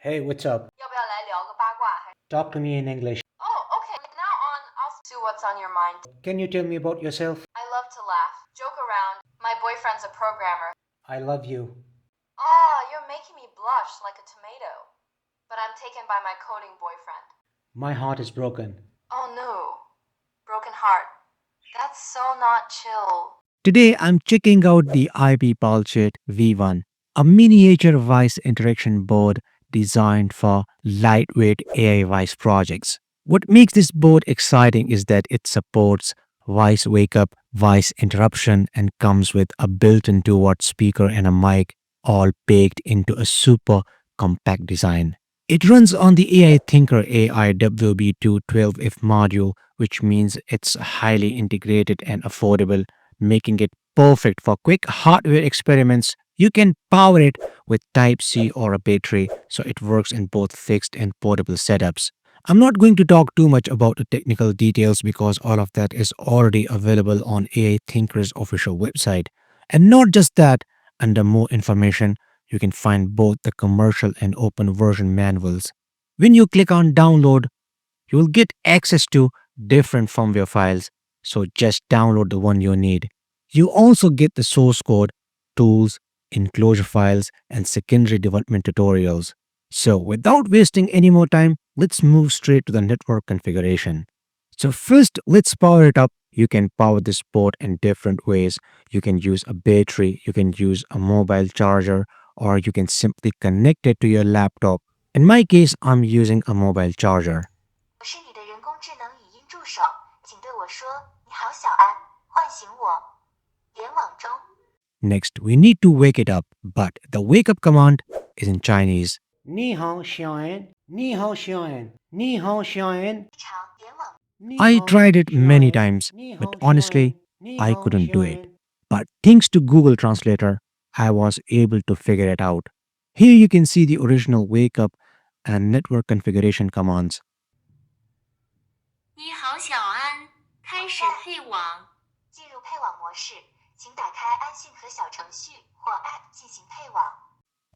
Hey, what's up? 要不要来聊个八卦？还 Talk to me in English. Oh, okay. Now on, I'll do what's on your mind. Can you tell me about yourself? I love to laugh, joke around. My boyfriend's a programmer. I love you. Ah, you're making me blush like a tomato. But I'm taken by my coding boyfriend. My heart is broken. Oh no. Broken heart. That's so not chill. Today I'm checking out the AiPi-PalChat V1, a miniature voice interaction board designed for lightweight AI voice projects. What makes this board exciting is that it supports voice wake up, voice interruption, and comes with a built-in 2-watt speaker and a mic, all baked into a super compact design. It runs on the AI Thinker AI WB212F module, which means it's highly integrated and affordable, making it perfect for quick hardware experiments. You can power it with Type-C or a battery, so it works in both fixed and portable setups. I'm not going to talk too much about the technical details because all of that is already available on AI Thinker's official website. And not just that, under more information, you can find both the commercial and open version manuals. When you click on download, you will get access to different firmware files, so just download the one you need. You also get the source code, tools, enclosure files, and secondary development tutorials. So without wasting any more time, let's move straight to the network configuration. So first, let's power it up. You can power this board in different ways. You can use a battery, you can use a mobile charger, or you can simply connect it to your laptop. In my case, I'm using a mobile charger. 我是你的人工智能语音助手，请对我说：“你好，小安，唤醒我。”联网中。 Next, we need to wake it up, but the wake up command is in Chinese. Ni hao xian. Ni hao xian. Ni hao xian. 常联网。 Ni I hao tried it many xian. times, Ni but hao honestly, xian. Ni I hao couldn't do it. xian. But thanks to Google Translator, I was able to figure it out. Here you can see the original wake up and network configuration commands. 你好，小安，开始配网。进入配网模式，请打开安信和小程序或 App 进行配网。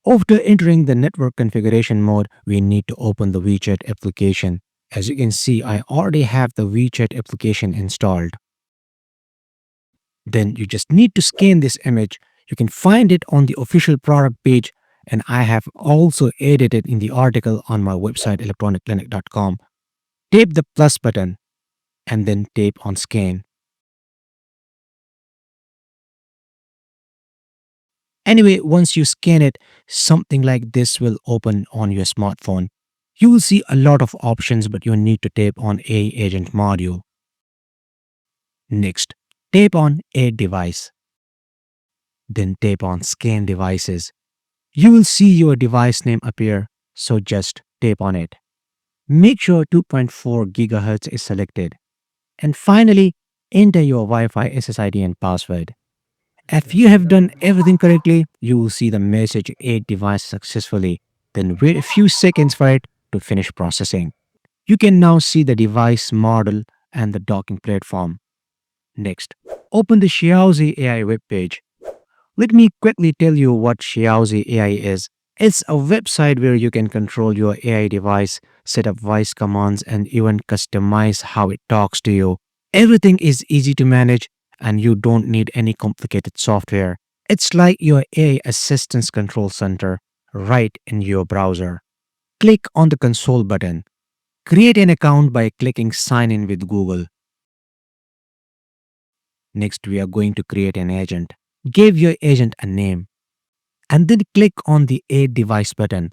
After entering the network configuration mode, we need to open the WeChat application. As you can see, I already have the WeChat application installed. Then you just need to scan this image. You can find it on the official product page, and I have also added it in the article on my website electroniclinic.com. Tap the plus button and then tap on scan. Anyway, once you scan it, something like this will open on your smartphone. You will see a lot of options, but you need to tap on AI Agent module. Next, tap on Add device. Then tap on Scan devices. You will see your device name appear, so just tap on it. Make sure 2.4 GHz is selected. And finally, enter your Wi-Fi SSID and password. If you have done everything correctly, you will see the message Add device successfully. Then wait a few seconds for it to finish processing. You can now see the device model and the docking platform. Next, open the Xiaozhi AI webpage. Let me quickly tell you what Xiaozhi AI is. It's a website where you can control your AI device, set up voice commands, and even customize how it talks to you. Everything is easy to manage, and you don't need any complicated software. It's like your AI assistance control center right in your browser. Click on the console button. Create an account by clicking Sign in with Google. Next, we are going to create an agent. Give your agent a name. And then click on the Add device button.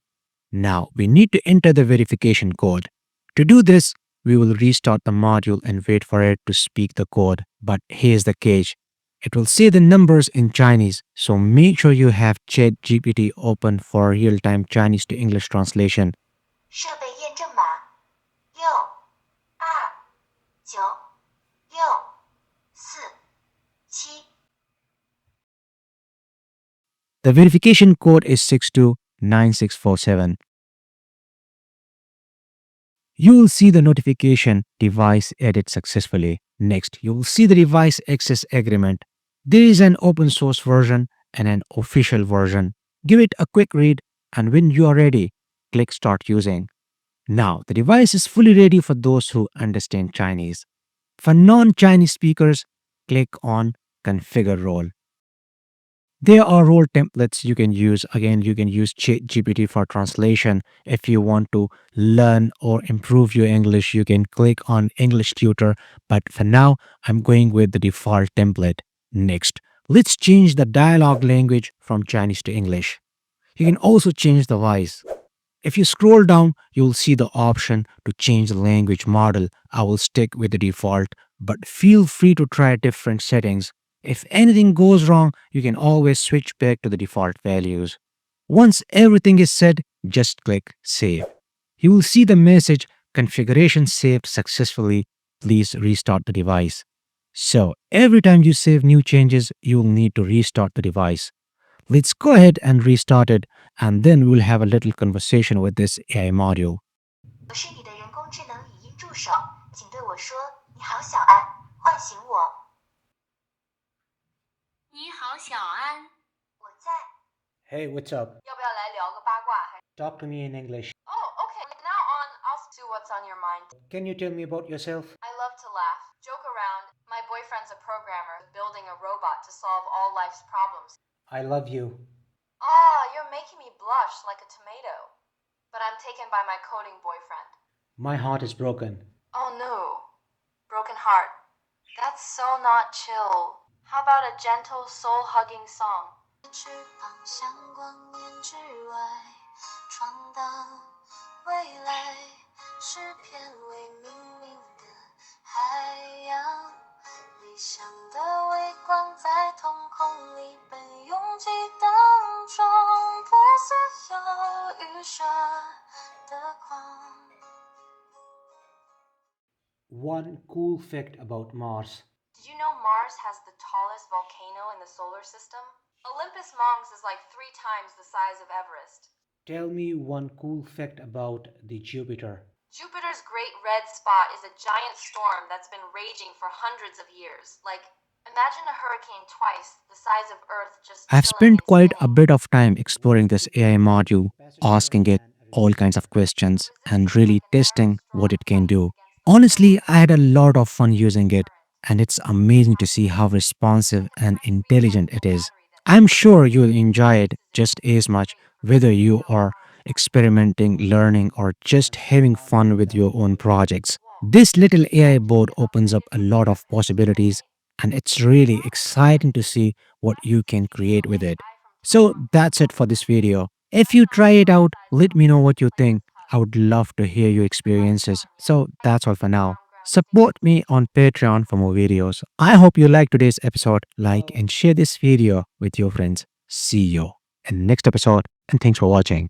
Now, we need to enter the verification code. To do this, we will restart the module and wait for it to speak the code. But here's the catch. It will say the numbers in Chinese, so make sure you have ChatGPT open for real-time Chinese to English translation. 设备验证码6296447。 The verification code is 629647. You will see the notification device added successfully. Next, you will see the device access agreement. There is an open source version and an official version. Give it a quick read, and when you are ready, click Start Using. Now, the device is fully ready for those who understand Chinese. For non-Chinese speakers, click on Configure Role. There are role templates you can use. Again, you can use ChatGPT for translation. If you want to learn or improve your English, you can click on English Tutor. But for now, I'm going with the default template. Next, let's change the dialogue language from Chinese to English. You can also change the voice. If you scroll down, you'll see the option to change the language model. I will stick with the default, but feel free to try different settings. If anything goes wrong, you can always switch back to the default values. Once everything is set, just click Save. You will see the message Configuration saved successfully. Please restart the device. So, every time you save new changes, you will need to restart the device. Let's go ahead and restart it, and then we'll have a little conversation with this AI module. 我是你的人工智能语音助手，请对我说：“你好，小安，唤醒我。”你好，小安。我在。Hey, what's up? 要不要来聊个八卦？ Talk to me in English. Oh, okay. Now on, I'll do what's on your mind. Can you tell me about yourself? I love to laugh, joke around. My boyfriend's a programmer, building a robot to solve all life's problems. I love you. Ah, you're making me blush like a tomato. But I'm taken by my coding boyfriend. My heart is broken. Oh no. Broken heart. That's so not chill. How about a gentle, soul-hugging song? 翅膀像光年之外，闯荡未来，是片未命名的海洋。理想的微光在瞳孔里被拥挤当中，破碎又预设的光。One cool fact about Mars. Did you know Mars has the tallest volcano in the solar system? Olympus Mons is like 3 times the size of Everest. Tell me one cool fact about the Jupiter. Jupiter's Great Red Spot is a giant storm that's been raging for hundreds of years. Like, imagine a hurricane twice the size of Earth just I've chilling spent quite and a bit of time exploring this AI module, asking it all kinds of questions, and really testing what it can do. Honestly, I had a lot of fun using it, and it's amazing to see how responsive and intelligent it is. I'm sure you'll enjoy it just as much, whether you are experimenting, learning, or just having fun with your own projects. This little AI board opens up a lot of possibilities, and it's really exciting to see what you can create with it. So that's it for this video. If you try it out, let me know what you think. I would love to hear your experiences. So that's all for now. Support me on Patreon for more videos. I hope you liked today's episode. Like and share this video with your friends. See you in the next episode, and thanks for watching.